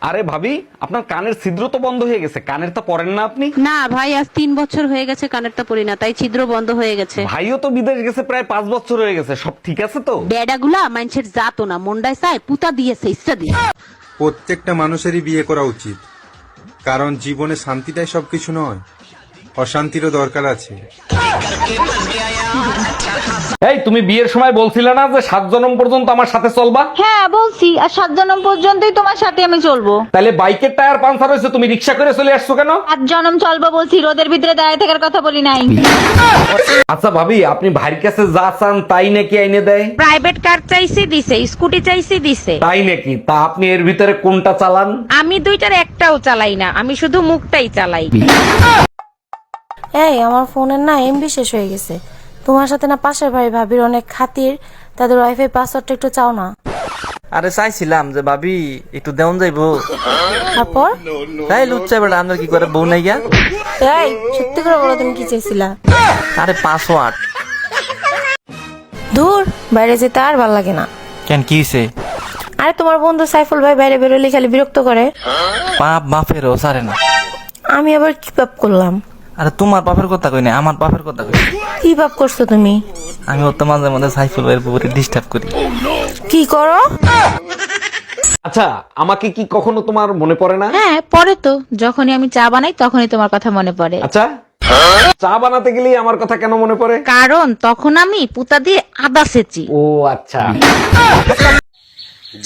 আরে ভাবি, আপনার কানের ছিদ্র তো বন্ধ হয়ে গেছে, কানের তো পরেন না আপনি? না ভাই, আজ 3 বছর হয়ে গেছে কানেরটা পরি না, তাই ছিদ্র বন্ধ হয়ে গেছে। ভাইও তো বিদেশ গেছে প্রায় 5 বছর হয়ে গেছে, সব ঠিক আছে তো? বেডাগুলা মানুষের জাতো না, মন্ডায় চায় পুতা দিয়েছে ইচ্ছা দিয়ে। প্রত্যেকটা মানুষেরই বিয়ে করা উচিত, কারণ জীবনে শান্তিটাই সবকিছু নয়, অশান্তিরও দরকার আছে। এই, তুমি বিয়ের সময় বলছিলে না যে 7 জনম পর্যন্ত আমার সাথে চলবা? হ্যাঁ বলছি, আর 7 জনম পর্যন্তই তোমার সাথে আমি চলবো। তাহলে বাইকের টায়ার পাঞ্চার হয়েছে, তুমি রিক্সা করে চলে আসছো কেন? 7 জনম চলবো বলছি, রোদের ভিতরে দাঁড়িয়ে থাকার কথা বলি নাই। আচ্ছা ভাবি, আপনি ভাইয়ের কাছে যা চান তাই নাকি আইনে দেয়? প্রাইভেট কার চাইছি দিছে, স্কুটি চাইছি দিছে। তাই নাকি? তা আপনি এর ভিতরে কোনটা চালান? আমি দুইটার একটাও চালাই না, আমি শুধু মুখটাই চালাই। এই আমার ফোনের না এমবি শেষ হয়ে গেছে। তোমার সাথে না পাশের ভাই ভাবির অনেক খাতির, তাদের ওয়াইফাই পাসওয়ার্ডটা একটু চাও না। আরে চাইছিলাম যে ভাবি একটু দেওন যাইবো। তারপর তাই লুচ্চা বেড়া আমরা কি করে বউ নাই গা। এই সত্যি করে বলো তুমি কি চাইছিলা? আরে পাসওয়ার্ড। দূর, বাইরে যেতে আর ভাল লাগে না। কেন কি হইছে? আরে তোমার বন্ধু সাইফুল ভাই বাইরে বেরোলে খালি বিরক্ত করে। পাপ বাপেরও সারে না। আমি আবার কি পাপ করলাম? আরে তোমার বাপের কথা কই না, আমার বাপের কথা কই। কি পাপ করছো তুমি? আমি ওর তো মাঝে মাঝে সাইফুল ভাইয়ের পুকুরে ডিস্টার্ব করি। কি করো? আচ্ছা, আমাকে কি কখনো তোমার মনে পড়ে না? হ্যাঁ পরে তো, যখনই আমি চা বানাই তখনই তোমার কথা মনে পড়ে। আচ্ছা, চা বানাতে গেলেই আমার কথা কেন মনে পড়ে? কারণ তখন আমি পুতা দিয়ে আদা সেচি। ও আচ্ছা।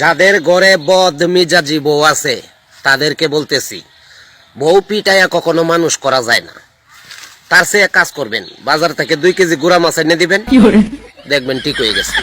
যাদের ঘরে বদ মিজাজি বউ আছে তাদেরকে বলতেছি, বউ পিটাইয়া কখনো মানুষ করা যায় না। তার সে এক কাজ করবেন, বাজার থেকে 2 কেজি গুড়া মাছ এনে দিবেন, দেখবেন ঠিক হয়ে গেছে।